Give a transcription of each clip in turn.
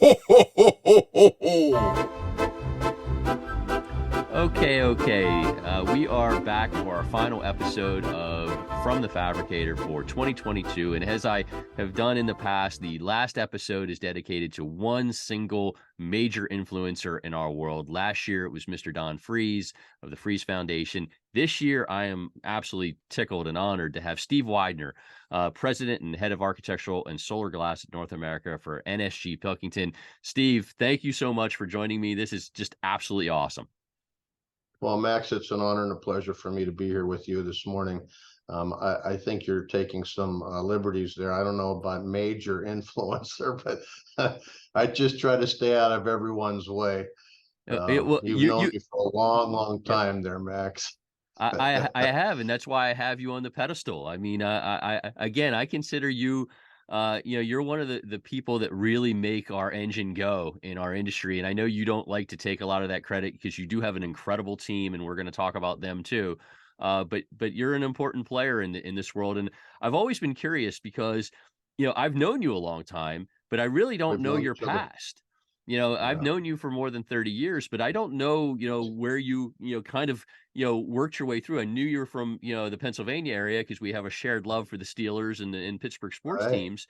Okay. We are back for our final episode of From the Fabricator for 2022. And as I have done in the past, the last episode is dedicated to one single major influencer in our world. Last year, it was Mr. Don Freeze of the Freeze Foundation. This year, I am absolutely tickled and honored to have Steve Weidner, President and Head of Architectural and Solar Glass at North America for NSG Pilkington. Steve, thank you so much for joining me. This is just absolutely awesome. Well, Max, it's an honor and a pleasure for me to be here with you this morning. I think you're taking some liberties there. I don't know about major influencer, but I just try to stay out of everyone's way. Well, You've known me for a long time there, Max. I have, and that's why I have you on the pedestal. I mean, again, I consider you, you're one of the people that really make our engine go in our industry. And I know you don't like to take a lot of that credit because you do have an incredible team, and we're going to talk about them too. But you're an important player in this world, and I've always been curious because, I've known you a long time, but I really don't We've know known your each other. past. I've Yeah. known you for more than 30 years, but I don't know, where you, kind of, worked your way through. I knew you're from, the Pennsylvania area because we have a shared love for the Steelers and Pittsburgh All sports right. teams,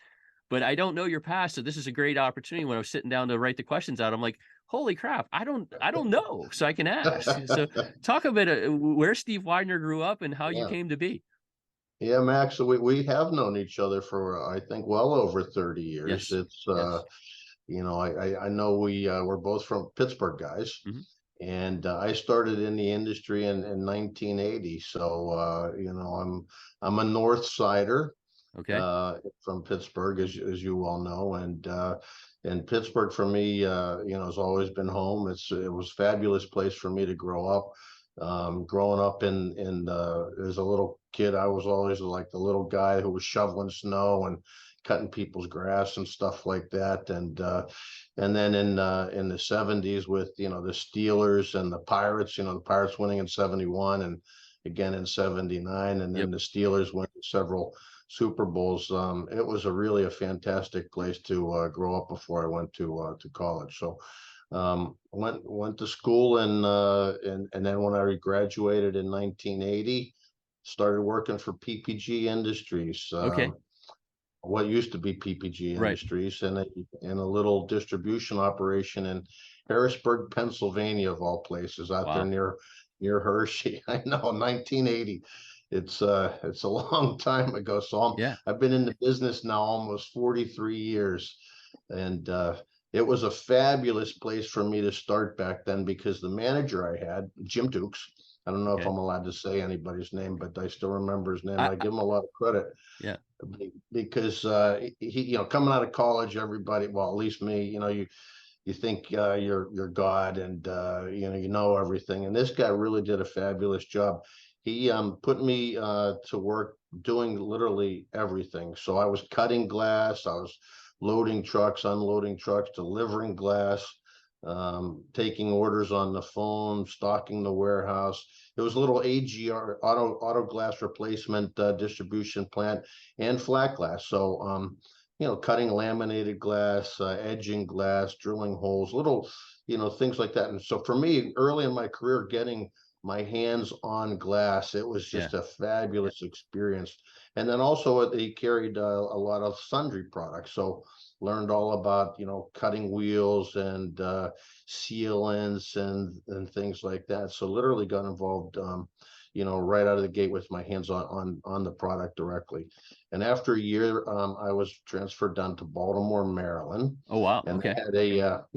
but I don't know your past. So this is a great opportunity. When I was sitting down to write the questions out, I'm like, holy crap, I don't know. So I can ask. So talk a bit where Steve Weidner grew up and how you Yeah. came to be. Yeah, Max, so we have known each other for, I think, well over 30 years. Yes. It's, Yes. I know we're both from Pittsburgh guys. Hmm. And I started in the industry in 1980. So I'm a North Sider Okay. from Pittsburgh, as you well know, and Pittsburgh for me, has always been home. It was a fabulous place for me to grow up. Growing up as a little kid, I was always like the little guy who was shoveling snow and cutting people's grass and stuff like that. And then in the 70s with the Steelers and the Pirates, the Pirates winning in 71 and again in 79, and then Yep. the Steelers winning several Super Bowls. It was a fantastic place to grow up before I went to college. So went to school and then when I graduated in 1980, started working for PPG Industries. Okay. What used to be PPG Right. Industries, and in a little distribution operation in Harrisburg, Pennsylvania, of all places, out there Wow. near Hershey. I know, 1980. It's a long time ago. So Yeah. I've been in the business now almost 43 years, and it was a fabulous place for me to start back then because the manager I had, Jim Dukes. I don't know if Okay. I'm allowed to say anybody's name, but I still remember his name. I, I I give him a lot of credit yeah. because he, coming out of college, everybody, well, at least me, you think you're God, and you know everything. And this guy really did a fabulous job. He put me to work doing literally everything. So I was cutting glass, I was loading trucks, unloading trucks, delivering glass, taking orders on the phone, stocking the warehouse. It was a little AGR, auto glass replacement distribution plant, and flat glass. So cutting laminated glass, edging glass, drilling holes, little, things like that. And so for me, early in my career, getting my hands on glass, it was Yeah. just a fabulous experience. And then also he carried a lot of sundry products. So learned all about, cutting wheels and sealants and things like that. So literally got involved, right out of the gate with my hands on the product directly. And after a year, I was transferred down to Baltimore, Maryland, Oh, wow. and they Okay.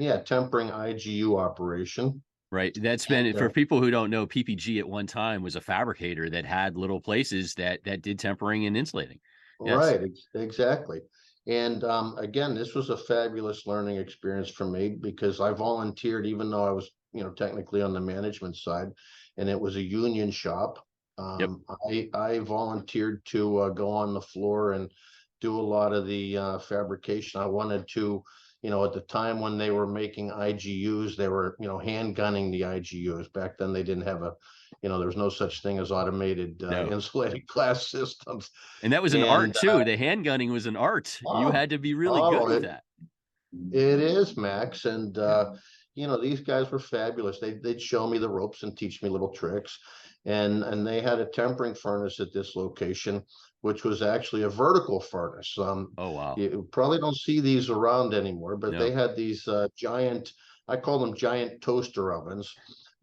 had a tempering IGU operation. Right. That's been And for people who don't know, PPG at one time was a fabricator that had little places that did tempering and insulating. Yes. right, exactly. And again, this was a fabulous learning experience for me because I volunteered, even though I was, technically on the management side, and it was a union shop. Yep. I volunteered to go on the floor and do a lot of the fabrication. I wanted to, at the time when they were making IGUs, they were, hand gunning the IGUs. Back then, they didn't have there was no such thing as automated No. insulated glass systems. And that was an art And too. The hand gunning was an art. You oh, had to be really good oh, with it, that. It is, Max, and Yeah. these guys were fabulous. They'd show me the ropes and teach me little tricks, and they had a tempering furnace at this location, which was actually a vertical furnace. Oh wow. You probably don't see these around anymore, but they No. had these giant, I call them giant toaster ovens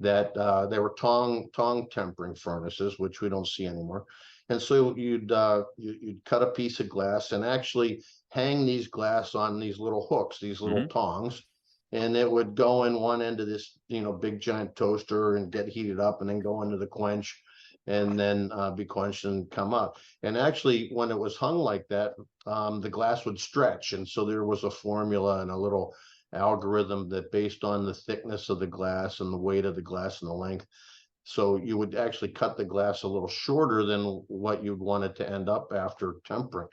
that they were tong tempering furnaces, which we don't see anymore. And so you'd cut a piece of glass and actually hang these glass on these little hooks, these little Hmm. tongs, and it would go in one end of this, big giant toaster and get heated up and then go into the quench and then be quenched and come up. And actually, when it was hung like that, the glass would stretch. And so there was a formula and a little algorithm that based on the thickness of the glass and the weight of the glass and the length. So you would actually cut the glass a little shorter than what you'd want it to end up after tempering.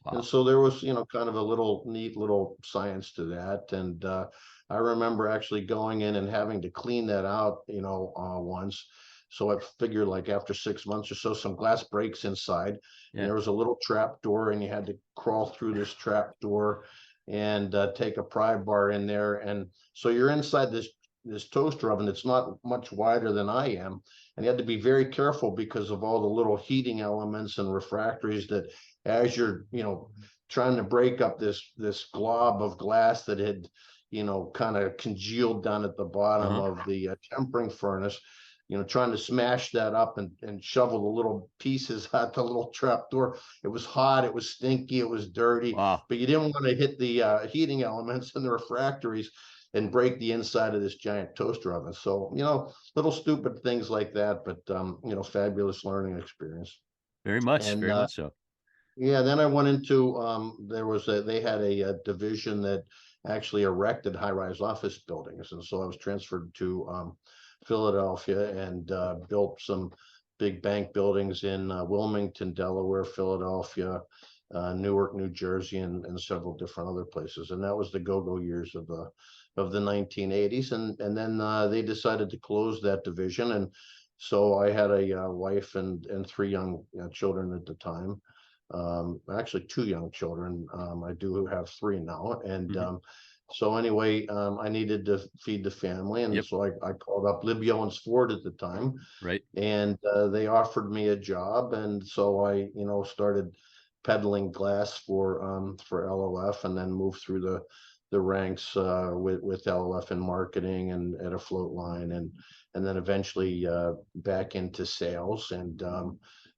And Wow. so there was, kind of a little neat little science to that. And I remember actually going in and having to clean that out, once. So I figured like after 6 months or so, some glass breaks inside, and Yeah. there was a little trap door, and you had to crawl through this trap door and take a pry bar in there. And so you're inside this toaster oven that's not much wider than I am, and you had to be very careful because of all the little heating elements and refractories that as you're trying to break up this glob of glass that had kind of congealed down at the bottom Uh-huh. of the tempering furnace, trying to smash that up and shovel the little pieces out the little trap door. It was hot, it was stinky, it was dirty, Wow. but you didn't want to hit the heating elements and the refractories and break the inside of this giant toaster oven. So, little stupid things like that, but fabulous learning experience. And Very much so. yeah, then I went into they had a division that actually erected high-rise office buildings, and so I was transferred to Philadelphia and built some big bank buildings in Wilmington, Delaware, Philadelphia, Newark, New Jersey, and several different other places. And that was the go-go years of the 1980s, and then they decided to close that division, and so I had a wife and three young children at the time, actually two young children. I do have three now. And Hmm. so anyway, I needed to feed the family. And Yep. so I called up Libby Owens Ford at the time, Right. and they offered me a job. And so I, started peddling glass for LOF, and then moved through the ranks with LOF in marketing and at a float line, and then eventually back into sales.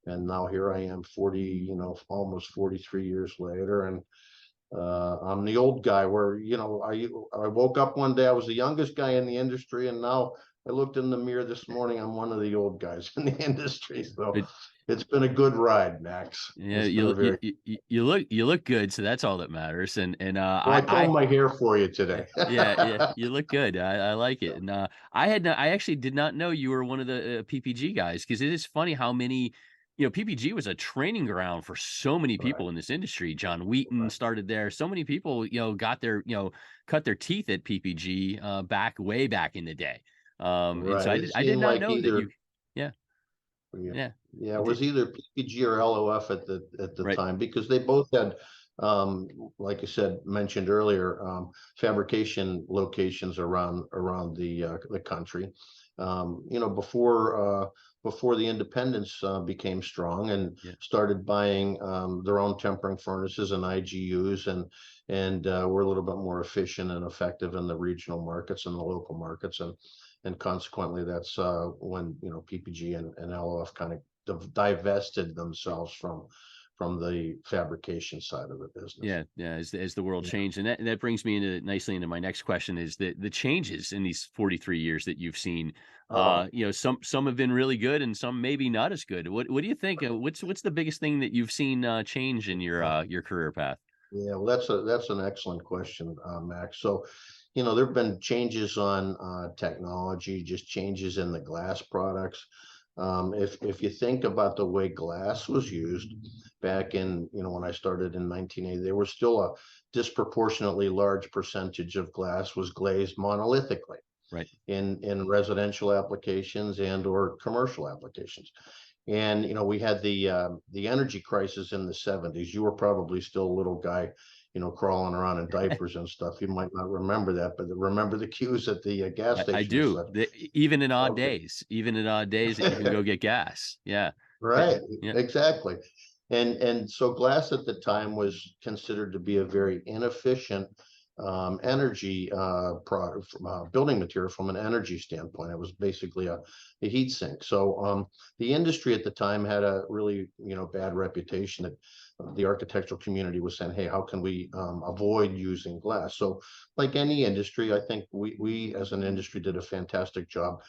And now here I am 40, almost 43 years later. And I'm the old guy where, I woke up one day, I was the youngest guy in the industry. And now I looked in the mirror this morning, I'm one of the old guys in the industry. So But it's been a good ride, Max. yeah, It's been a very, you look good, so that's all that matters. And well, I I combed my hair for you today. yeah, you look good. I like it. And I actually did not know you were one of the PPG guys, because it is funny how many, PPG was a training ground for so many Right, people in this industry. John Wheaton right, started there. So many people, got their, cut their teeth at PPG way back in the day. And so right. It I did seemed not like know that you, either, yeah, yeah, yeah, yeah, it did, was either PPG or LOF at the right, time, because they both had, like I said, mentioned earlier, fabrication locations around the country. Before the independents became strong and yeah, started buying their own tempering furnaces and IGUs, and were a little bit more efficient and effective in the regional markets and the local markets. And consequently, that's when PPG and LOF kind of divested themselves from the fabrication side of the business. yeah. As the world Yeah. changed, and that brings me nicely into my next question, is the changes in these 43 years that you've seen. Oh, Some have been really good, and some maybe not as good. What do you think? What's the biggest thing that you've seen change in your career path? yeah, well, that's an excellent question, Max. So, there have been changes on technology, just changes in the glass products. If you think about the way glass was used back in, when I started in 1980, there was still a disproportionately large percentage of glass was glazed monolithically Right. in residential applications and or commercial applications. And we had the energy crisis in the 70s. You were probably still a little guy crawling around in diapers and stuff. You might not remember that, but remember the queues at the gas I station and do. such. Even in odd Okay. days, that you can go get gas. Yeah. Right, Yeah. exactly. And so glass at the time was considered to be a very inefficient energy product, building material from an energy standpoint. It was basically a heat sink. So the industry at the time had a really bad reputation. That the architectural community was saying, "Hey, how can we avoid using glass?" So, like any industry, I think we as an industry did a fantastic job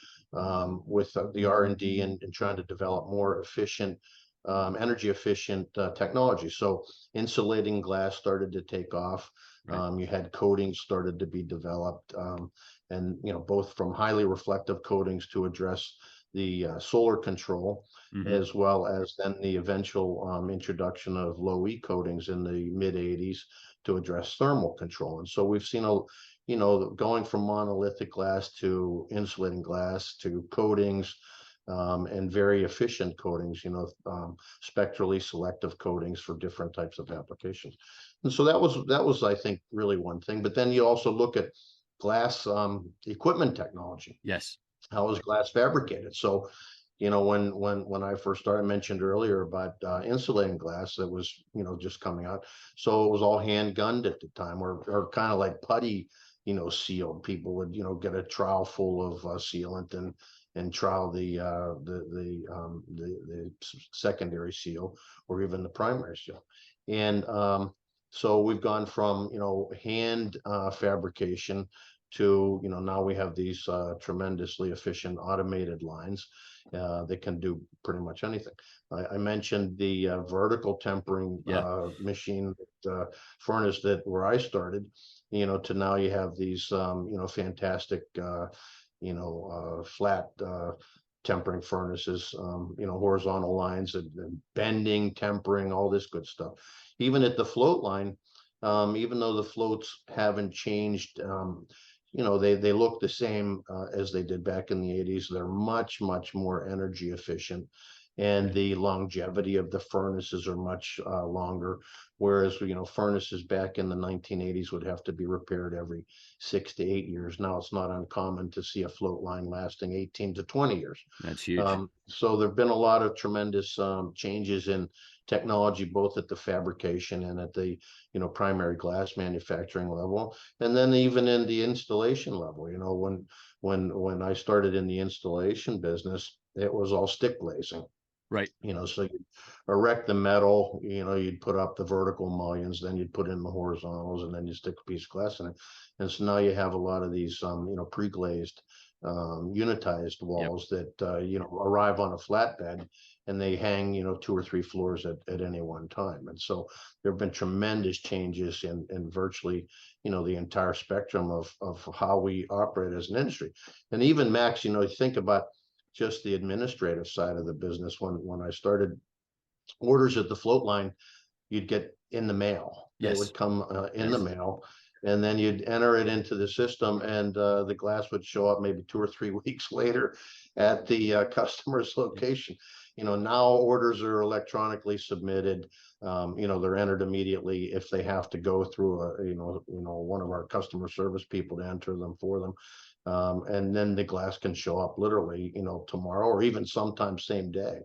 with the R&D and trying to develop more efficient, energy efficient technology. So insulating glass started to take off. Right. You had coatings started to be developed, and both from highly reflective coatings to address the solar control, Hmm. as well as then the eventual introduction of low E coatings in the mid 80s to address thermal control. And so we've seen going from monolithic glass to insulating glass to coatings, and very efficient coatings, spectrally selective coatings for different types of applications. And so that was, I think, really one thing. But then you also look at glass equipment technology. Yes. How is glass fabricated? So, when I first started, I mentioned earlier about insulating glass that was just coming out. So it was all hand gunned at the time, or kind of like putty, sealed. People would get a trowel full of sealant and trowel the secondary seal, or even the primary seal. And so we've gone from hand fabrication to now we have these tremendously efficient automated lines that can do pretty much anything. I mentioned the vertical tempering Yeah. machine, furnace that where I started, to now you have these fantastic flat tempering furnaces, horizontal lines and bending, tempering, all this good stuff. Even at the float line, even though the floats haven't changed, they look the same as they did back in the 80s. They're much, much more energy efficient, and Okay. the longevity of the furnaces are much longer. Whereas furnaces back in the 1980s would have to be repaired every 6 to 8 years. Now it's not uncommon to see a float line lasting 18 to 20 years. That's huge. So there've been a lot of tremendous changes in technology, both at the fabrication and at the primary glass manufacturing level, and then even in the installation level. When I started in the installation business, it was all stick glazing. Right. So you erect the metal, you'd put up the vertical mullions, then you'd put in the horizontals, and then you stick a piece of glass in it. And so now you have a lot of these, pre-glazed, unitized Yep. walls that, arrive on a flatbed, and they hang, 2 or 3 floors at any one time. And so there have been tremendous changes in virtually, the entire spectrum of how we operate as an industry. And even Max, think about just the administrative side of the business. When I started, orders at the float line, you'd get in the mail. They Yes. would come in the Yes. mail, and then you'd enter it into the system, and the glass would show up maybe 2 or 3 weeks later at the customer's location. Now orders are electronically submitted. They're entered immediately. If they have to go through one of our customer service people to enter them for them, and then the glass can show up literally, tomorrow, or even sometimes same day,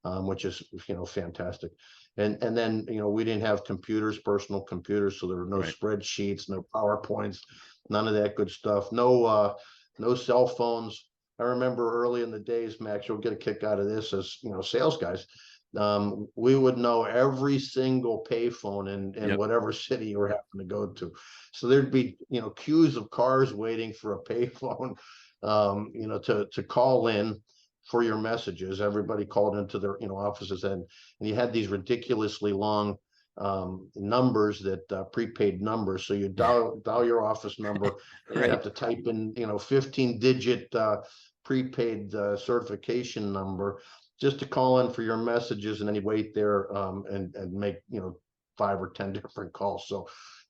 which is fantastic. And then we didn't have computers, personal computers, so there were no Right. spreadsheets, no PowerPoints, none of that good stuff. No cell phones. I remember early in the days, Max, you'll get a kick out of this as sales guys. We would know every single payphone in Yep. whatever city you were having to go to. So there'd be queues of cars waiting for a payphone, to call in for your messages. Everybody called into their offices, and you had these ridiculously long numbers, that prepaid numbers. So you dial your office number, and you Right. have to type in 15-digit prepaid certification number just to call in for your messages, and then you wait there, and make 5 or 10 different calls. So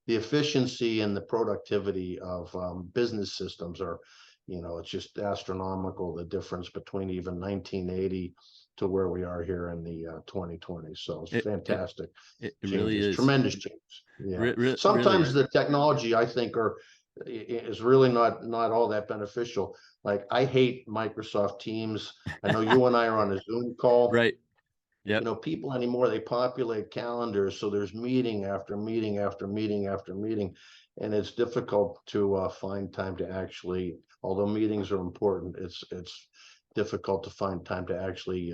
the efficiency and the productivity of business systems are, it's just astronomical, the difference between even 1980 to where we are here in the 2020s. So it's It it fantastic it really changes, is. tremendous changes. Yeah. Really Sometimes is. the technology, I think, is really not all that beneficial. Like, I hate Microsoft Teams. I know you and I are on a Zoom call. Right. Yep. People anymore, they populate calendars, so there's meeting after meeting after meeting after meeting, and it's difficult to find time to actually, although meetings are important, it's difficult to find time to actually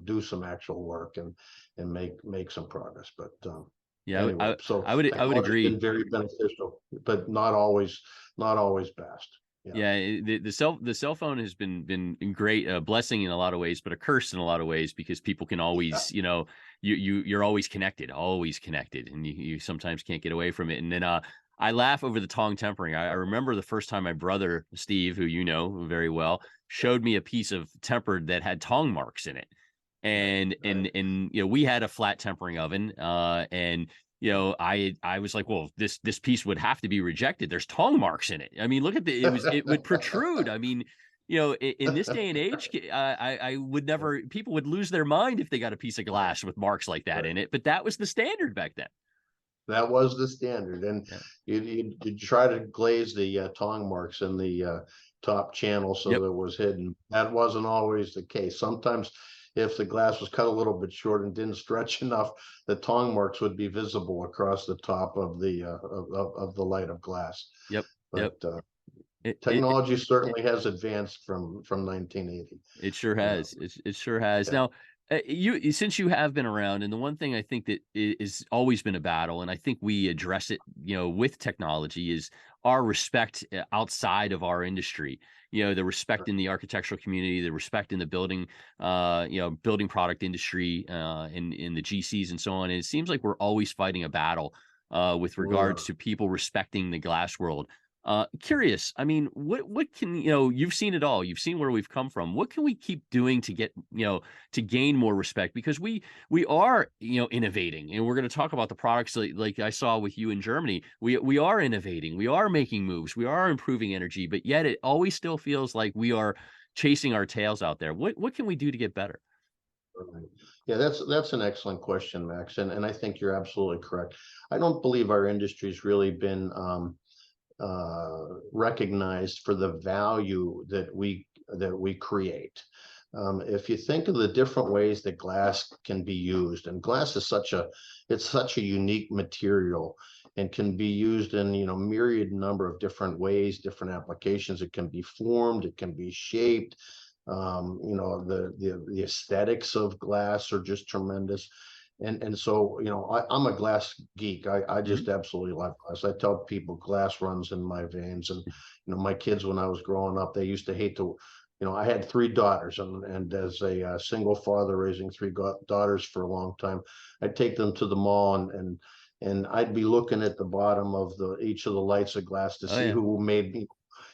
do some actual work and make some progress. But Yeah, anyway, so I would technology's agree. been very beneficial, but not always best. Yeah. Yeah, the cell phone has been a great blessing in a lot of ways, but a curse in a lot of ways because people can Yeah. always, you're always connected, and you sometimes can't get away from it. And then I laugh over the tong tempering. I remember the first time my brother Steve, who you know very well, showed me a piece of tempered that had tong marks in it, Right. and Right. we had a flat tempering oven, and I was like, well, this piece would have to be rejected. There's tongue marks in it. I mean, look at it would protrude. I mean, in this day and age, I would never, people would lose their mind if they got a piece of Right. glass with marks like that Right. in it. But that was the standard back then. That was the standard, and Yeah. you try to glaze the tongue marks in the top channel so Yep. that it was hidden. That wasn't always the case. Sometimes, if the glass was cut a little bit short and didn't stretch enough, the tongue marks would be visible across the top of the light of glass. Yep. But Yep. It technology certainly has advanced from 1980. It sure Uh, has. It sure has. yeah. Now, since you have been around, and the one thing I think that is always been a battle, and I think we address it, with technology, is our respect outside of our industry. The respect in the architectural community, the respect in the building product industry, in the GCs and so on. And it seems like we're always fighting a battle with We regards are. to people respecting the glass world. Curious. I mean, what can you've seen it all. You've seen where we've come from. What can we keep doing to get to gain more respect? Because we are innovating, and we're going to talk about the products like I saw with you in Germany. We are innovating. We are making moves. We are improving energy, but yet it always still feels like we are chasing our tails out there. What can we do to get better? Right. Yeah, that's an excellent question, Max, and I think you're absolutely correct. I don't believe our industry's really been recognized for the value that we create. If you think of the different ways that glass can be used, and glass is such a unique material and can be used in myriad number of different ways, different applications. It can be formed, it can be shaped. The aesthetics of glass are just tremendous. And so, I'm a glass geek. I Mhm. just absolutely love glass. I tell people glass runs in my veins. And my kids, when I was growing up, they used to hate to, I had three daughters, and as a single father raising three daughters for a long time, I'd take them to the mall, and I'd be looking at the bottom of each of the lights of glass to Oh see yeah. who made me,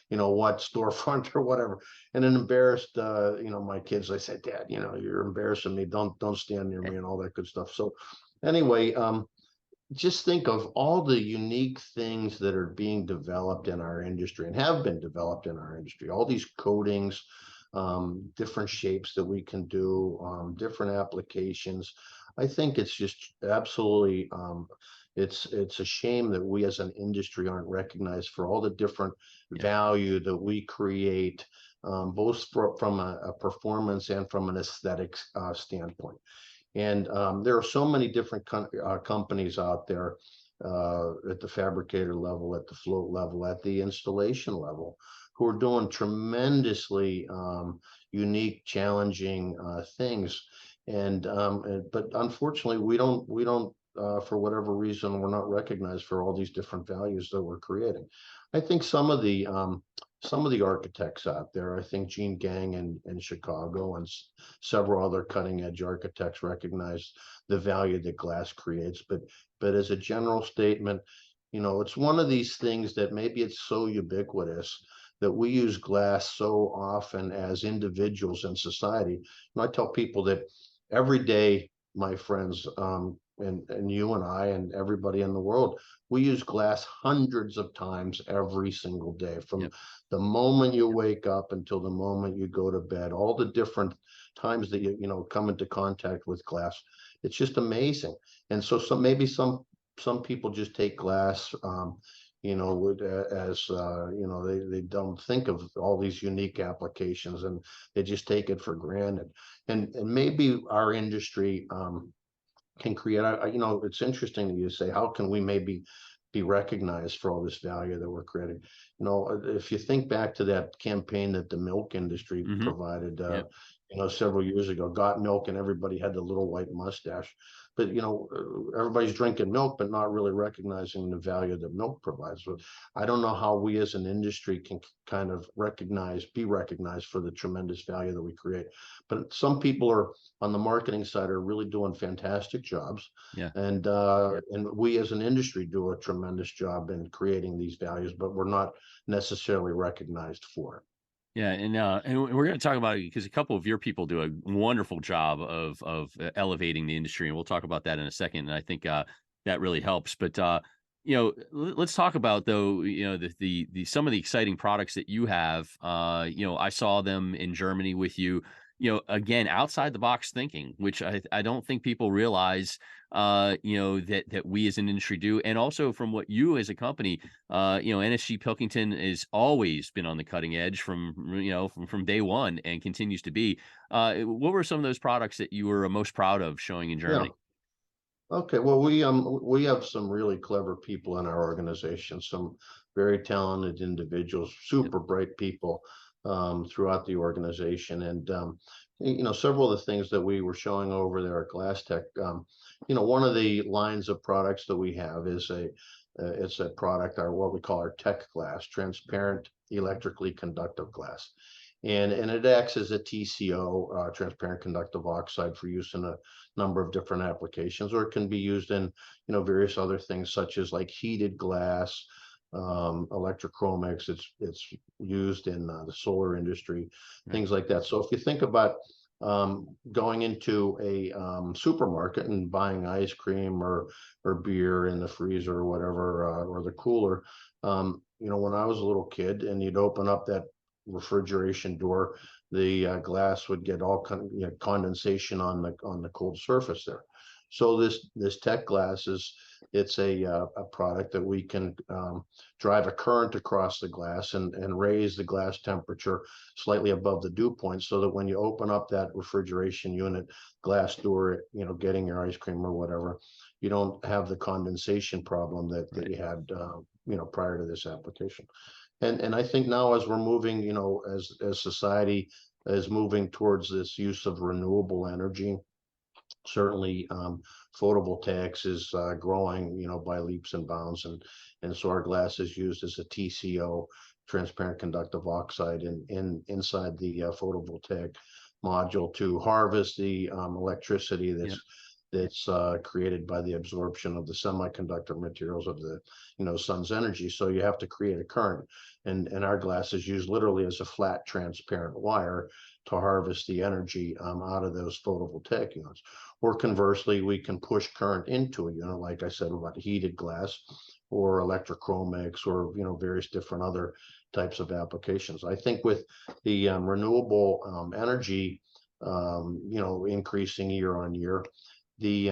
what storefront or whatever. And then embarrassed, my kids, I said, Dad, you're embarrassing me. Don't stand near me, and all that good stuff. So anyway, just think of all the unique things that are being developed in our industry and have been developed in our industry, all these coatings, different shapes that we can do, different applications. I think it's just absolutely, it's a shame that we as an industry aren't recognized for all the different Yeah. value that we create, both from a performance and from an aesthetics standpoint. And there are so many different companies out there, at the fabricator level, at the float level, at the installation level, who are doing tremendously unique, challenging things. But unfortunately, we don't for whatever reason, we're not recognized for all these different values that we're creating. I think some of the architects out there, I think Gene Gang in Chicago and several other cutting edge architects recognize the value that glass creates. But as a general statement, it's one of these things that maybe it's so ubiquitous that we use glass so often as individuals in society. And I tell people that every day, my friends, and you and I and everybody in the world, we use glass hundreds of times every single day, from Yep. the moment you wake up until the moment you go to bed, all the different times that you come into contact with glass. It's just amazing. And so some people just take glass, as they don't think of all these unique applications, and they just take it for granted. And maybe our industry can create. It's interesting that you say, how can we maybe be recognized for all this value that we're creating? If you think back to that campaign that the milk industry Mm-hmm. provided, Yep. several years ago, got milk, and everybody had the little white mustache. But everybody's drinking milk, but not really recognizing the value that milk provides. So I don't know how we as an industry can kind of be recognized for the tremendous value that we create. But some people are on the marketing side are really doing fantastic jobs, Yeah. and we as an industry do a tremendous job in creating these values, but we're not necessarily recognized for it. Yeah, and we're going to talk about it because a couple of your people do a wonderful job of elevating the industry, and we'll talk about that in a second. And I think that really helps. But let's talk about, though, the some of the exciting products that you have. I saw them in Germany with you. Again, outside the box thinking, which I don't think people realize. That we as an industry do, and also from what you as a company, NSG Pilkington has always been on the cutting edge from day one and continues to be. What were some of those products that you were most proud of showing in Yeah. Germany? Okay. Well, we have some really clever people in our organization, some very talented individuals, Yep. super bright people throughout the organization, and several of the things that we were showing over there at Glass Tech. One of the lines of products that we have is it's a product, our what we call our tech glass, transparent electrically conductive glass. And it acts as a TCO, transparent conductive oxide, for use in a number of different applications, or it can be used in various other things, such as like heated glass, electrochromics. It's used in the solar industry, Right. things like that. So if you think about going into a supermarket and buying ice cream or beer in the freezer or whatever, or the cooler, when I was a little kid and you'd open up that refrigeration door, the glass would get all condensation on the cold surface there. So this tech glass it's a product that we can drive a current across the glass and raise the glass temperature slightly above the dew point, so that when you open up that refrigeration unit glass door, getting your ice cream or whatever, you don't have the condensation problem that Right. you had prior to this application. And I think now, as we're moving, as society is moving towards this use of renewable energy, certainly photovoltaics is growing, by leaps and bounds, and so our glass is used as a TCO, transparent conductive oxide, inside the photovoltaic module to harvest the electricity Yep. that's created by the absorption of the semiconductor materials of the sun's energy. So you have to create a current, and our glass is used literally as a flat transparent wire to harvest the energy out of those photovoltaic units. Or conversely, we can push current into a unit, like I said, about heated glass or electrochromics, or various different other types of applications. I think with the renewable energy increasing year on year, the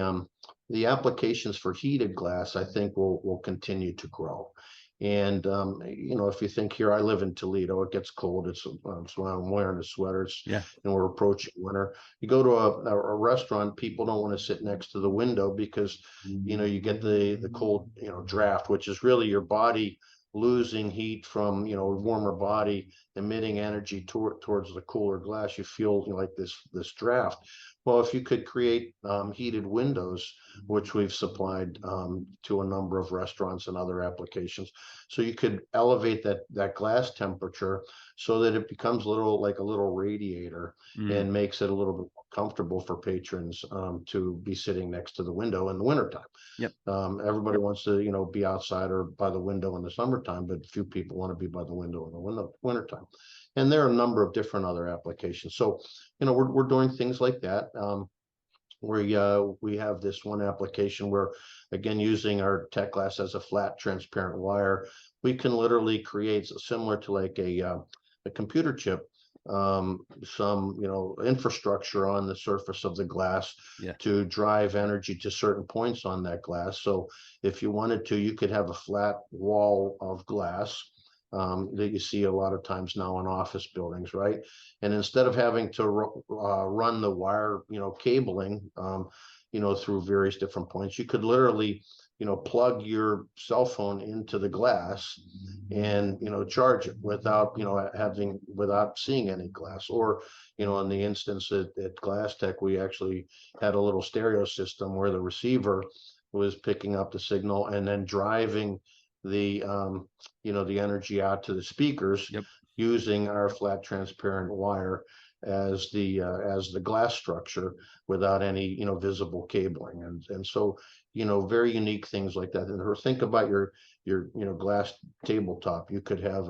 applications for heated glass, I think, will continue to grow. And if you think, here, I live in Toledo, it gets cold. So I'm wearing a sweater. Yeah. And we're approaching winter. You go to a restaurant, people don't want to sit next to the window because you get the cold draft, which is really your body losing heat from a warmer body emitting energy towards the cooler glass. You feel like this draft. Well, if you could create heated windows, which we've supplied to a number of restaurants and other applications, so you could elevate that glass temperature so that it becomes like a little radiator, Mm. and makes it a little bit more comfortable for patrons to be sitting next to the window in the wintertime. Yep. Everybody wants to be outside or by the window in the summertime, but few people want to be by the window in the wintertime. And there are a number of different other applications. So we're doing things like that. we have this one application where, again, using our tech glass as a flat transparent wire, we can literally create similar to like a computer chip, some infrastructure on the surface of the glass Yeah. to drive energy to certain points on that glass. So if you wanted to, you could have a flat wall of glass, that you see a lot of times now in office buildings, right? And instead of having to run the wire, cabling, through various different points, you could literally, plug your cell phone into the glass and, charge it without, without seeing any glass. Or, in the instance at Glass Tech, we actually had a little stereo system where the receiver was picking up the signal and then driving the the energy out to the speakers Yep. using our flat transparent wire as the glass structure without any visible cabling. And so very unique things like that. And think about your glass tabletop. You could have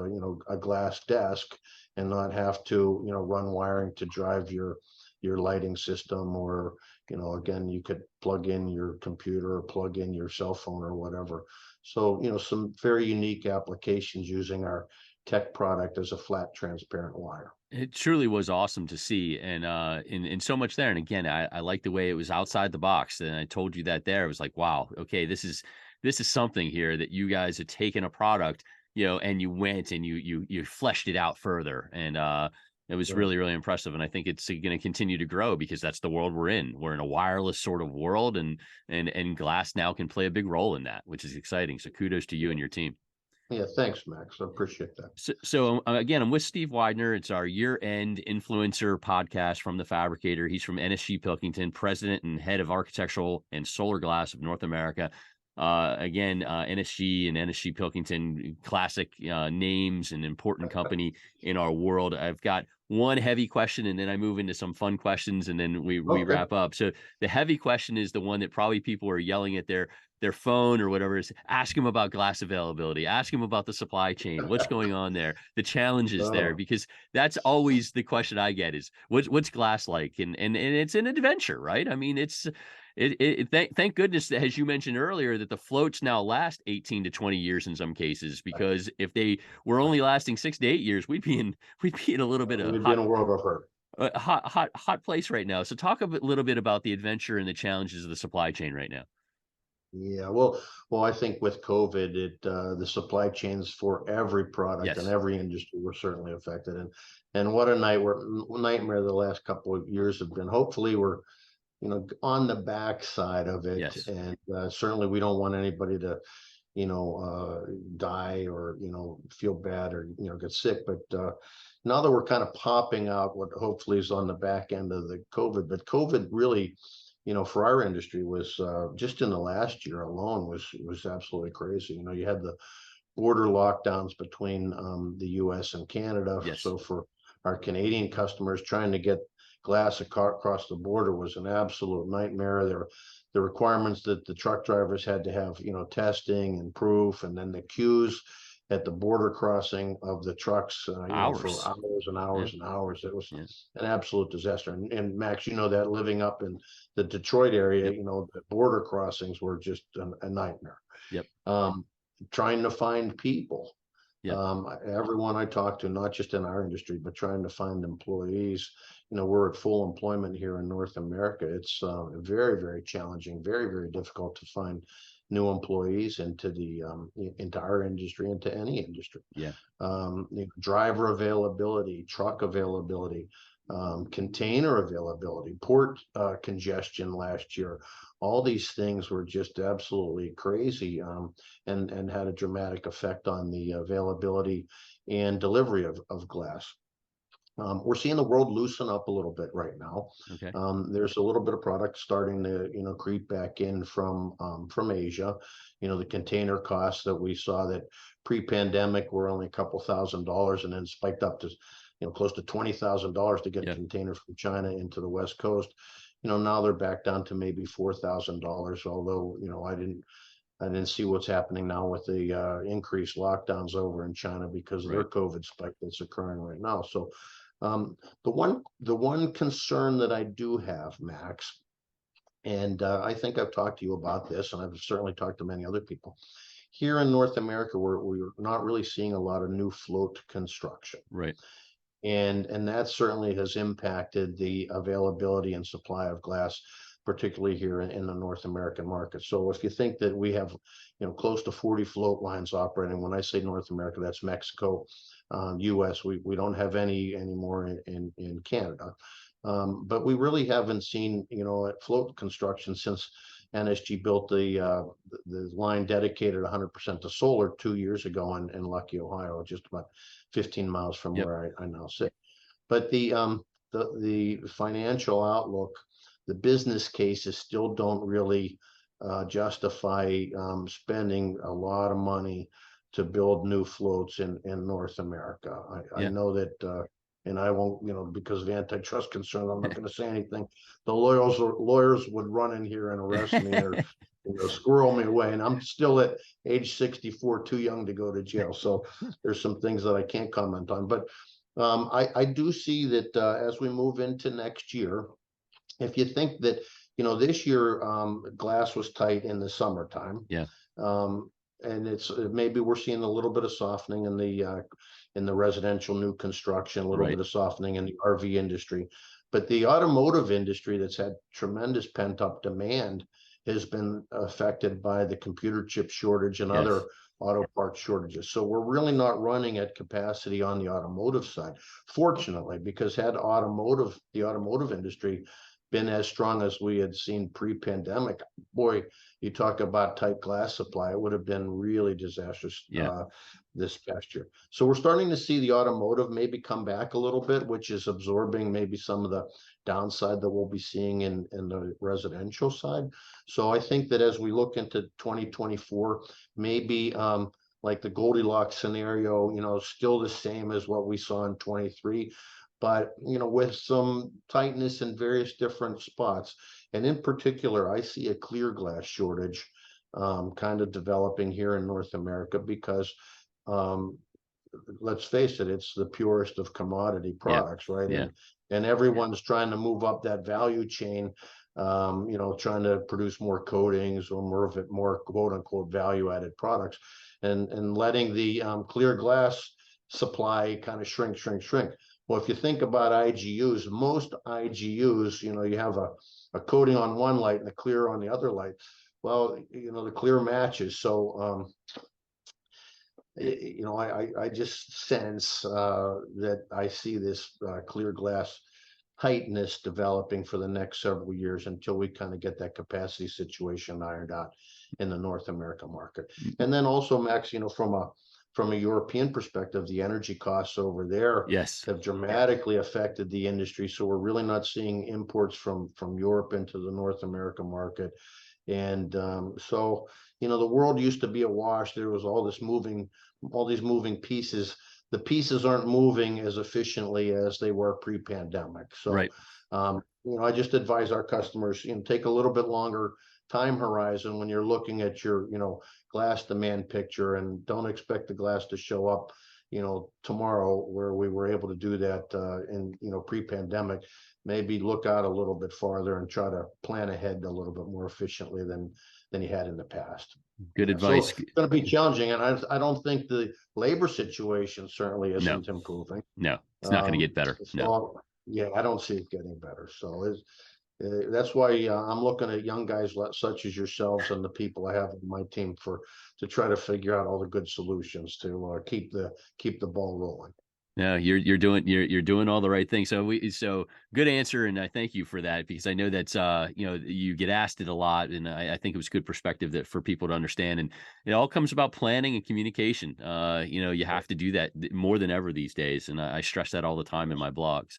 a glass desk and not have to run wiring to drive your lighting system, or again, you could plug in your computer or plug in your cell phone or whatever. So some very unique applications using our tech product as a flat transparent wire. It truly was awesome to see, and in so much there. And again, I like the way it was outside the box. And I told you that there. It was like, wow, okay, this is something here that you guys had taken a product, and you went and you fleshed it out further. And it was Right. really, really impressive. And I think it's going to continue to grow because that's the world we're in. We're in a wireless sort of world, and glass now can play a big role in that, which is exciting. So kudos to you and your team. Yeah, thanks, Max. I appreciate that. So again, I'm with Steve Weidner. It's our year-end influencer podcast from the Fabricator. He's from NSG Pilkington, president and head of architectural and solar glass of North America. NSG and NSG Pilkington, classic names and important company in our world. I've got one heavy question, and then I move into some fun questions, and then we Okay. wrap up. So the heavy question is the one that probably people are yelling at their phone or whatever. Is ask them about glass availability, ask them about the supply chain, what's going on there, the challenges there, Oh, because that's always the question I get is what's glass like, and it's an adventure, right? I mean, thank goodness that, as you mentioned earlier, that the floats now last 18 to 20 years in some cases, because if they were only lasting 6 to 8 years, we'd be in a little bit of we'd be in a world of hurt. hot place right now. So talk little bit about the adventure and the challenges of the supply chain right now. Yeah, well, I think with COVID, the supply chains for every product and Yes. every industry were certainly affected, and what a nightmare the last couple of years have been. Hopefully, we're on the backside of it, Yes. and certainly we don't want anybody to die or feel bad or get sick. But now that we're kind of popping out what hopefully is on the back end of the COVID, but COVID really, for our industry was just in the last year alone was absolutely crazy. You had the border lockdowns between the U.S. and Canada. Yes. So for our Canadian customers, trying to get glass across the border was an absolute nightmare. The requirements that the truck drivers had to have, testing and proof, and then the queues at the border crossing of the trucks, for Hours. hours and Yeah. hours and hours. It was Yeah. an absolute disaster. And Max, that living up in the Detroit area, Yep. the border crossings were just a nightmare. Yep. Um, Trying to find people. Yep. Everyone I talk to, not just in our industry, but trying to find employees. We're at full employment here in North America. It's very, very challenging, very, very difficult to find new employees into our industry, into any industry. Yeah. Driver availability, truck availability, container availability, port congestion last year. All these things were just absolutely crazy, and had a dramatic effect on the availability and delivery of glass. We're seeing the world loosen up a little bit right now. Okay. There's a little bit of product starting to, creep back in from Asia. The container costs that we saw that pre-pandemic were only a couple $1,000s, and then spiked up to, close to $20,000 to get Yeah. a container from China into the West Coast. Now they're back down to maybe $4,000. Although, I didn't see what's happening now with the increased lockdowns over in China because of their Right. COVID spike that's occurring right now. So the one concern that I do have, Max, And I think I've talked to you about this, and I've certainly talked to many other people. Here in North America, we're not really seeing a lot of new float construction. Right. And that certainly has impacted the availability and supply of glass, particularly here in the North American market. So if you think that we have, close to 40 float lines operating, when I say North America, that's Mexico, US. We don't have any anymore in Canada. But we really haven't seen, float construction since NSG built the line dedicated 100% to solar 2 years ago in Lucky, Ohio, just about 15 miles from Yep. where I now sit. But the financial outlook, the business cases still don't really justify spending a lot of money to build new floats in North America. I Yeah. know that, and I won't, because of antitrust concerns, I'm not going to say anything. The lawyers would run in here and arrest me or squirrel me away, and I'm still at age 64, too young to go to jail. So there's some things that I can't comment on, but I do see that as we move into next year, if you think that, this year glass was tight in the summertime. Yeah. And it's maybe we're seeing a little bit of softening in the residential new construction, a little Right. bit of softening in the RV industry. But the automotive industry, that's had tremendous pent up demand, has been affected by the computer chip shortage and Yes. other auto parts shortages. So we're really not running at capacity on the automotive side, fortunately, because had the automotive industry been as strong as we had seen pre-pandemic, boy, you talk about tight glass supply, it would have been really disastrous Yeah. this past year. So we're starting to see the automotive maybe come back a little bit, which is absorbing maybe some of the downside that we'll be seeing in the residential side. So I think that as we look into 2024, maybe like the Goldilocks scenario, still the same as what we saw in 23, but with some tightness in various different spots. And in particular, I see a clear glass shortage kind of developing here in North America because let's face it, it's the purest of commodity Yeah. products, right? Yeah. And everyone's trying to move up that value chain, trying to produce more coatings or more quote unquote value added products, and letting the clear glass supply kind of shrink. Well, if you think about IGUs, most IGUs, you have a coating on one light and a clear on the other light. Well, the clear matches. So, I just sense that I see this clear glass tightness developing for the next several years until we kind of get that capacity situation ironed out in the North American market. And then also, Max, from a European perspective, the energy costs over there Yes. have dramatically affected the industry. So we're really not seeing imports from Europe into the North American market. And so, the world used to be awash. There was all these moving pieces. The pieces aren't moving as efficiently as they were pre-pandemic. So, Right. I just advise our customers, take a little bit longer time horizon when you're looking at your, glass demand picture, and don't expect the glass to show up, tomorrow, where we were able to do that in, pre-pandemic. Maybe look out a little bit farther and try to plan ahead a little bit more efficiently than you had in the past. Good Yeah, so advice. it's going to be challenging, and I don't think the labor situation certainly No. isn't improving. No. It's not going to get better. No. So yeah, I don't see it getting better. So that's why I'm looking at young guys such as yourselves and the people I have on my team to try to figure out all the good solutions to keep the ball rolling. No, you're doing all the right things. So good answer, and I thank you for that, because I know that's you get asked it a lot, and I think it was good perspective that for people to understand. And it all comes about planning and communication. You have to do that more than ever these days, and I stress that all the time in my blogs.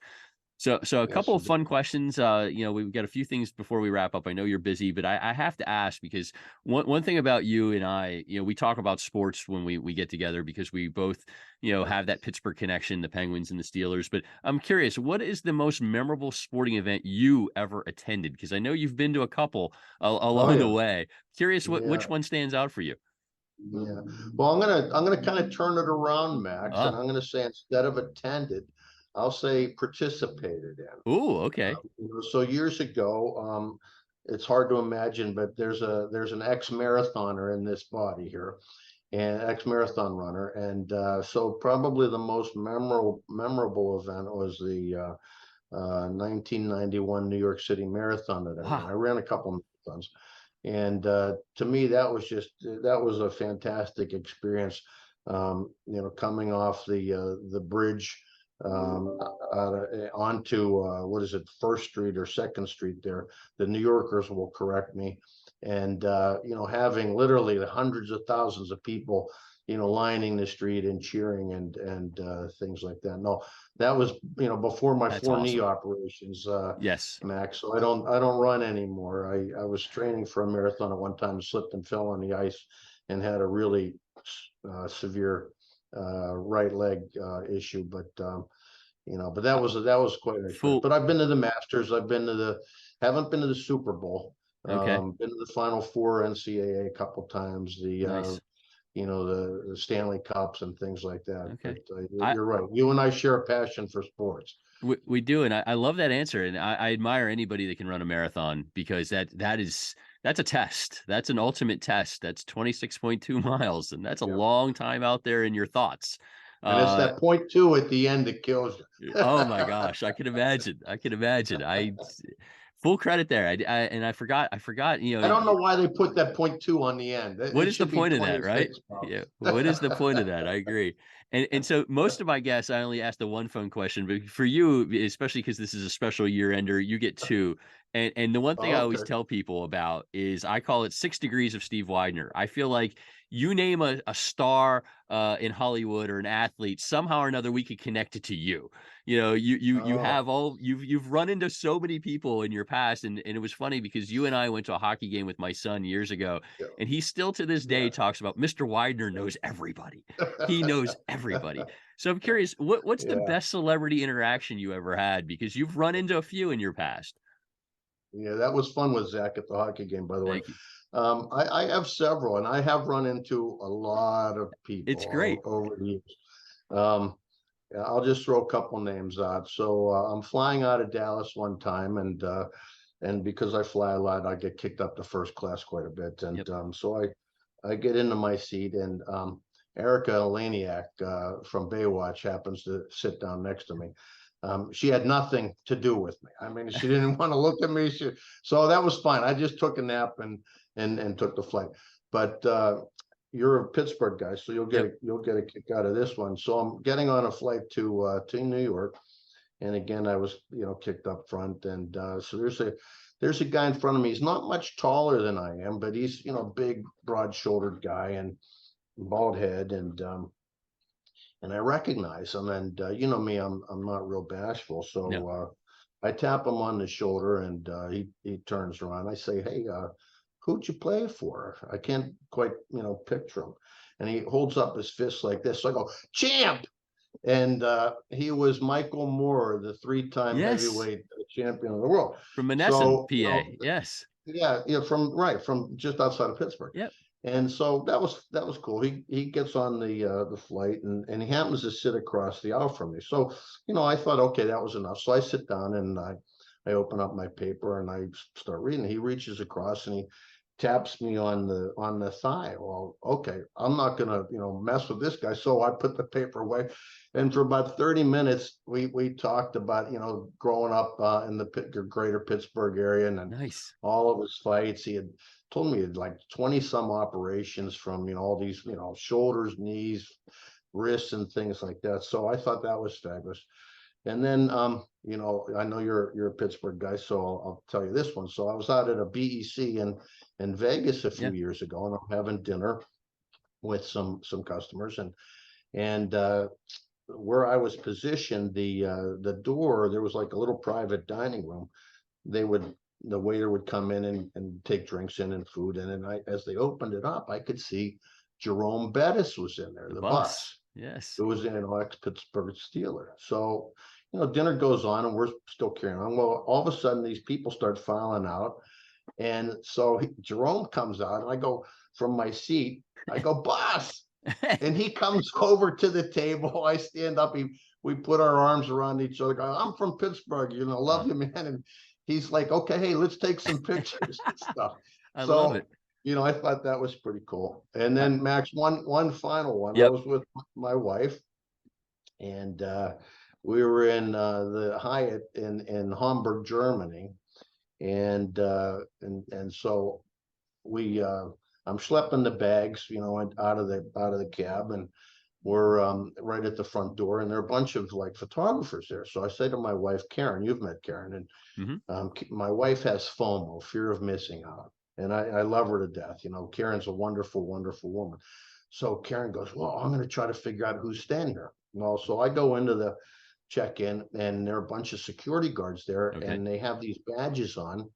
So a Yes, couple of fun questions. We've got a few things before we wrap up. I know you're busy, but I have to ask, because one thing about you and I, we talk about sports when we get together, because we both, have that Pittsburgh connection, the Penguins and the Steelers. But I'm curious, what is the most memorable sporting event you ever attended? Because I know you've been to a couple along the yeah, way. Curious which yeah, one stands out for you. yeah. Well, I'm gonna kind of turn it around, Max, and Ah, I'm gonna say, instead of attended, I'll say participated in. ooh, okay. So years ago, it's hard to imagine, but there's an ex-marathoner in this body here, and ex-marathon runner, and so probably the most memorable event was the 1991 New York City Marathon that I ran. I Wow. ran a couple marathons, and to me that was a fantastic experience. Coming off the bridge onto what is it, First Street or Second Street there. The New Yorkers will correct me. And having literally hundreds of thousands of people, lining the street and cheering and things like that. No, that was before my That's four knee awesome. operations, Yes. Max. So I don't run anymore. I was training for a marathon at one time, slipped and fell on the ice, and had a really severe right leg issue. But that was quite an experience. Full. But I've been to the Masters. Haven't been to the Super Bowl. Okay. Been to the Final Four NCAA a couple times. Nice. The Stanley Cups and things like that. Okay. But I you're right. You and I share a passion for sports. we do, and I love that answer, and I admire anybody that can run a marathon, because that's a test. That's an ultimate test. That's 26.2 miles, and that's a Yeah. long time out there in your thoughts. And it's Uh, that 0.2 at the end that kills you. oh my gosh, I can imagine. I can imagine. Full credit there. And I forgot. I don't know why they put that 0.2 on the end. What It is the should be point of that, right? 26. Yeah. What is the point of that? I agree. And so most of my guests, I only ask the one phone question, but for you, especially because this is a special year ender, you get two. And the one thing I always Okay. tell people about is, I call it 6 degrees of Steve Weidner. I feel like you name a star in Hollywood, or an athlete, somehow or another we could connect it to you. You Oh, have you've run into so many people in your past, and it was funny because you and I went to a hockey game with my son years ago, yeah. and he still to this day Yeah. talks about Mr. Widener knows everybody. He knows everybody. So I'm curious, what's the Yeah. best celebrity interaction you ever had? Because you've run into a few in your past. Yeah. That was fun with Zach at the hockey game, by the way. Thank you. I have several, and I have run into a lot of It's people great. over the years. Um, yeah, I'll just throw a couple names out. So I'm flying out of Dallas one time, and because I fly a lot, I get kicked up to first class quite a bit. And Yep. so I get into my seat, and Erica Laniak from Baywatch happens to sit down next to me. She had nothing to do with me. I mean, she didn't want to look at me. So that was fine. I just took a nap and took the flight. But you're a Pittsburgh guy, so Yep. you'll get a kick out of this one. So I'm getting on a flight to New York, and again I was kicked up front, and so there's a guy in front of me. He's not much taller than I am, but he's big, broad-shouldered guy and bald head, and I recognize him, and you know me, I'm not real bashful, No. so I tap him on the shoulder, and he turns around. I say, "Hey, who'd you play for?" I can't quite picture him, and he holds up his fist like this. So I go, "Champ!" And he was Michael Moore, the three-time Yes. heavyweight champion of the world. From Menneson, So PA. Yes. yeah, from just outside of Pittsburgh. Yep. And so that was cool. He gets on the flight, and he happens to sit across the aisle from me. So I thought, okay, that was enough. So I sit down, and I open up my paper, and I start reading. He reaches across, and he taps me on the thigh. Well, okay, I'm not gonna mess with this guy. So I put the paper away, and for about 30 minutes we talked about growing up in the greater Pittsburgh area, and then Nice. all of his fights. He had told me he had like 20 some operations from all these shoulders, knees, wrists, and things like that. So I thought that was fabulous. And then I know you're a Pittsburgh guy, so I'll tell you this one. So I was out at a BEC in Vegas a few Yeah. years ago, and I'm having dinner with some customers, and where I was positioned, the door, there was like a little private dining room. The waiter would come in and take drinks in and food, and then as they opened it up, I could see Jerome Bettis was in there, The the bus. bus, Yes. who was an ex-Pittsburgh Steeler. So dinner goes on, and we're still carrying on. Well, all of a sudden, these people start filing out, and so Jerome comes out, and I go from my seat, I go, "Boss!" And he comes over to the table. I stand up. We put our arms around each other. I'm from Pittsburgh. Love Uh, you, man. he's like, okay, hey, let's take some pictures and stuff. I love So, it. I thought that was pretty cool. And then Max, one final one. I Yep. was with my wife, and we were in the Hyatt in Hamburg, Germany, and so we I'm schlepping the bags, out of the cab, and we're right at the front door, and there are a bunch of like photographers there. So I say to my wife, Karen, you've met Karen, and Hmm. my wife has FOMO, fear of missing out, and I love her to death. Karen's a wonderful, wonderful woman. So Karen goes, well, I'm going to try to figure out who's standing here. Well, so I go into the check-in, and there are a bunch of security guards there, Okay. and they have these badges on,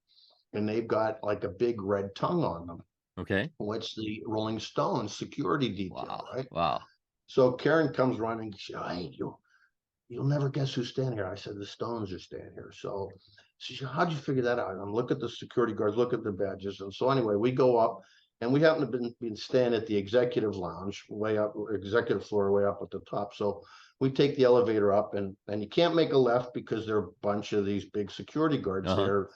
and they've got like a big red tongue on them. Okay. What's the Rolling Stones security detail, Wow. right? Wow. So Karen comes running. She said, hey, you'll never guess who's standing here. I said, the Stones are standing here. So she said, how'd you figure that out? I'm look at the security guards, look at the badges. And so anyway, we go up, and we happen to been staying at the executive lounge, way up, executive floor, way up at the top. So we take the elevator up, and you can't make a left because there are a bunch of these big security guards Uh-huh. there.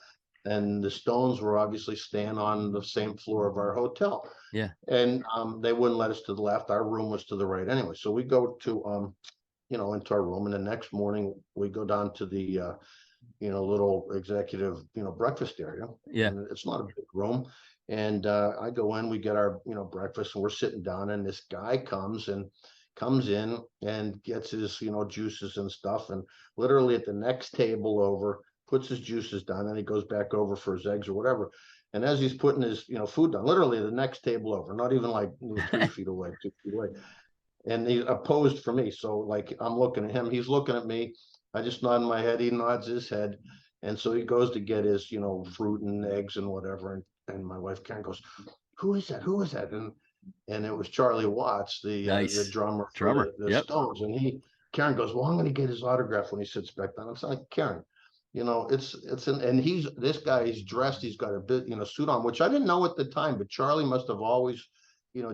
And the Stones were obviously staying on the same floor of our hotel. Yeah. And they wouldn't let us to the left. Our room was to the right anyway. So we go to into our room, and the next morning we go down to the little executive breakfast area, Yeah. and it's not a big room. And I go in, we get our breakfast, and we're sitting down, and this guy comes in and gets his juices and stuff, and literally at the next table over puts his juices down, and he goes back over for his eggs or whatever. And as he's putting his food down, literally the next table over, not even like 3 feet away, 2 feet away, and he opposed for me. So like I'm looking at him, he's looking at me. I just nod my head, he nods his head. And so he goes to get his, fruit and eggs and whatever. And my wife Karen goes, who is that? Who is that? And it was Charlie Watts, the Nice. drummer for Drummer. the Yep. Stones. And Karen goes, well, I'm going to get his autograph when he sits back down. I'm like, Karen, and this guy is dressed, he's got a bit, suit on, which I didn't know at the time, but Charlie must have always,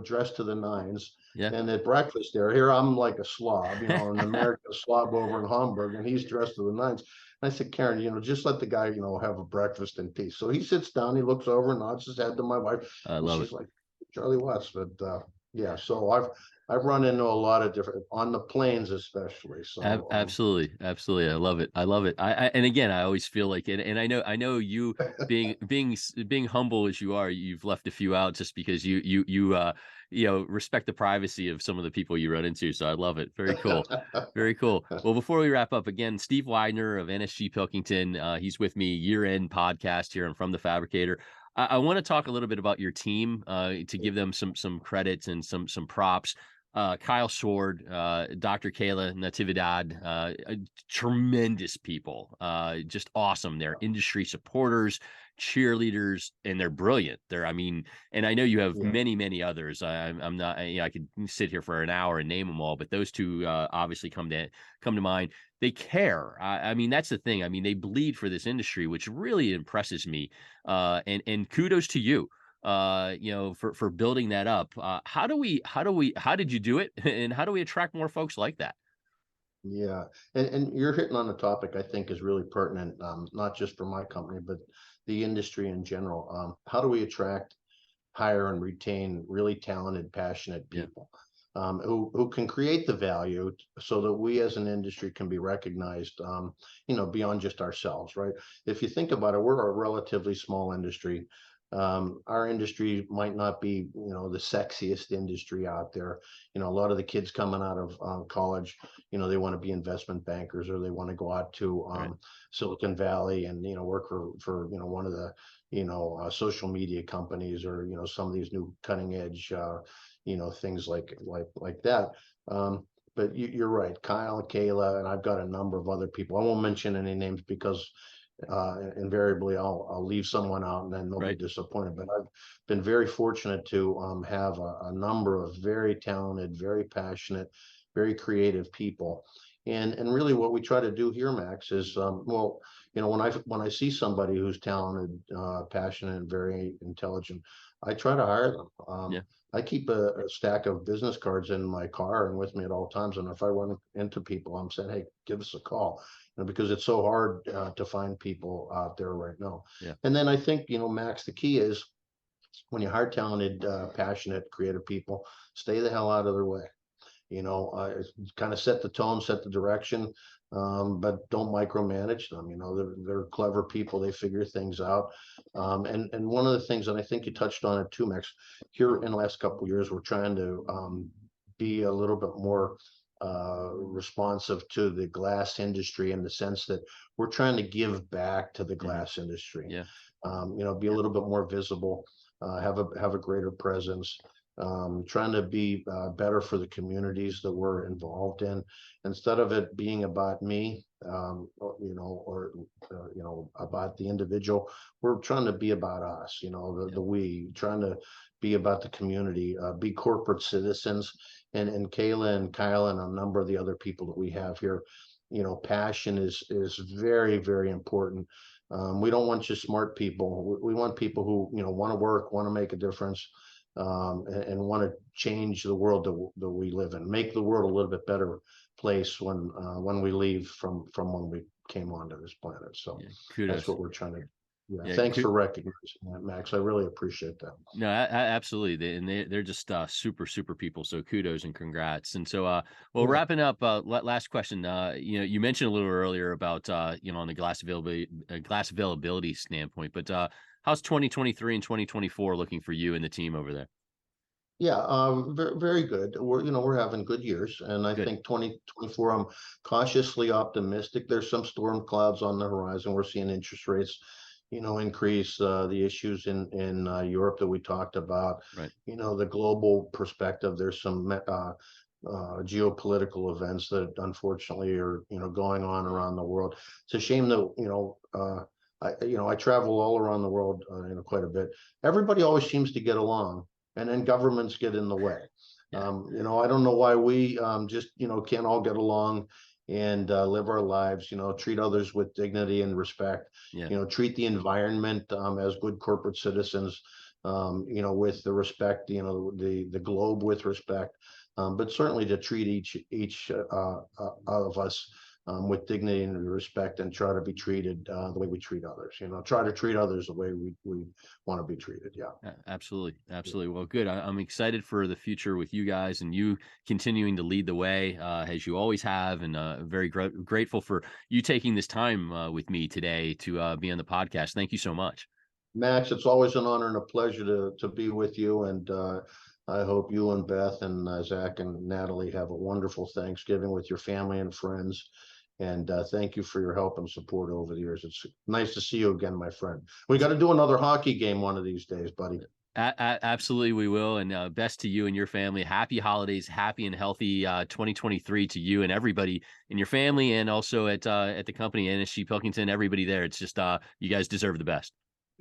dressed to the nines. Yeah. And at breakfast there, here I'm like a slob, an American slob over in Hamburg, and he's dressed to the nines. And I said, Karen, just let the guy, have a breakfast in peace. So he sits down, he looks over, nods his head to my wife, I and love it. she's like, Charlie Watts. But yeah, so I've run into a lot of different on the planes, especially. So Absolutely, absolutely. I love it. I love it. And again, I always feel like it. And I know you being humble as you are, you've left a few out just because you respect the privacy of some of the people you run into. So I love it. Very cool. Very cool. Well, before we wrap up, again, Steve Weidner of NSG Pilkington, he's with me year-end podcast here. I'm from the Fabricator. I want to talk a little bit about your team to give them some credits and some props. Kyle Sword, Dr. Kayla Natividad, tremendous people, just awesome. They're industry supporters, cheerleaders, and they're brilliant. And I know you have yeah, many others. I'm not, I could sit here for an hour and name them all, but those two obviously come to mind. They care. That's the thing. They bleed for this industry, which really impresses me. And kudos to you for building that up. How did you do it? And how do we attract more folks like that? yeah, and you're hitting on a topic I think is really pertinent, not just for my company, but the industry in general. How do we attract, hire, and retain really talented, passionate Yeah. people who can create the value so that we as an industry can be recognized, beyond just ourselves, right? If you think about it, we're a relatively small industry. Our industry might not be, the sexiest industry out there. A lot of the kids coming out of college, they want to be investment bankers, or they want to go out to Right. Silicon Valley and work for one of the social media companies, or some of these new cutting edge things like that. But you're right, Kyle, Kayla, and I've got a number of other people. I won't mention any names because invariably I'll leave someone out and then they'll be Right. disappointed. But I've been very fortunate to have a number of very talented, very passionate, very creative people. And really what we try to do here, Max, is when I see somebody who's talented, passionate, and very intelligent, I try to hire them. Yeah. I keep a stack of business cards in my car and with me at all times. And if I run into people, I'm saying, hey, give us a call, because it's so hard to find people out there right now. Yeah. And then I think, Max, the key is when you hire talented, passionate, creative people, stay the hell out of their way. Kind of set the tone, set the direction, but don't micromanage them. They're clever people. They figure things out. And one of the things, and I think you touched on it too, Max, here in the last couple of years, we're trying to be a little bit more responsive to the glass industry in the sense that we're trying to give back to the glass industry. Yeah. Be a little bit more visible, have a greater presence, trying to be better for the communities that we're involved in, instead of it being about me, or about the individual. We're trying to be about us, the we, trying to be about the community, be corporate citizens. And Kayla and Kyle and a number of the other people that we have here, passion is very, very important. We don't want just smart people. We want people who, want to work, want to make a difference, and want to change the world that we live in, make the world a little bit better place when we leave from when we came onto this planet. So kudos. That's what we're trying to. Yeah, thanks for recognizing that, Max. I really appreciate that. No, absolutely. And they're just super, super people. So kudos and congrats. And so, wrapping up, last question. You mentioned a little earlier about, on the glass availability standpoint, but how's 2023 and 2024 looking for you and the team over there? Yeah, very, very good. We're having good years, and I think 2024, I'm cautiously optimistic. There's some storm clouds on the horizon. We're seeing interest rates, increase, the issues in Europe that we talked about. Right. The global perspective. There's some geopolitical events that unfortunately are going on around the world. It's a shame that I travel all around the world quite a bit. Everybody always seems to get along, and then governments get in the way. Yeah. I don't know why we just can't all get along and live our lives, treat others with dignity and respect. Yeah. Treat the environment as good corporate citizens, with the respect, the globe with respect, but certainly to treat each of us with dignity and respect, and try to be treated the way we treat others. Try to treat others the way we want to be treated. Yeah, absolutely. Well, good. I'm excited for the future with you guys and you continuing to lead the way as you always have, and very grateful for you taking this time with me today to be on the podcast. Thank you so much, Max. It's always an honor and a pleasure to be with you, and I hope you and Beth and Zach and Natalie have a wonderful Thanksgiving with your family and friends. And thank you for your help and support over the years. It's nice to see you again, my friend. We got to do another hockey game one of these days, buddy. Absolutely, we will. And best to you and your family. Happy holidays, happy and healthy 2023 to you and everybody in your family, and also at the company NSG Pilkington. Everybody there. It's just you guys deserve the best.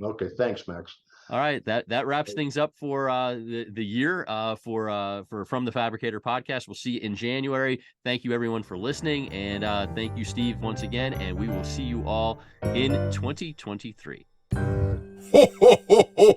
Okay, thanks, Max. All right, that wraps things up for the year for From the Fabricator podcast. We'll see you in January. Thank you everyone for listening, and thank you, Steve, once again. And we will see you all in 2023. Ho, ho, ho, ho,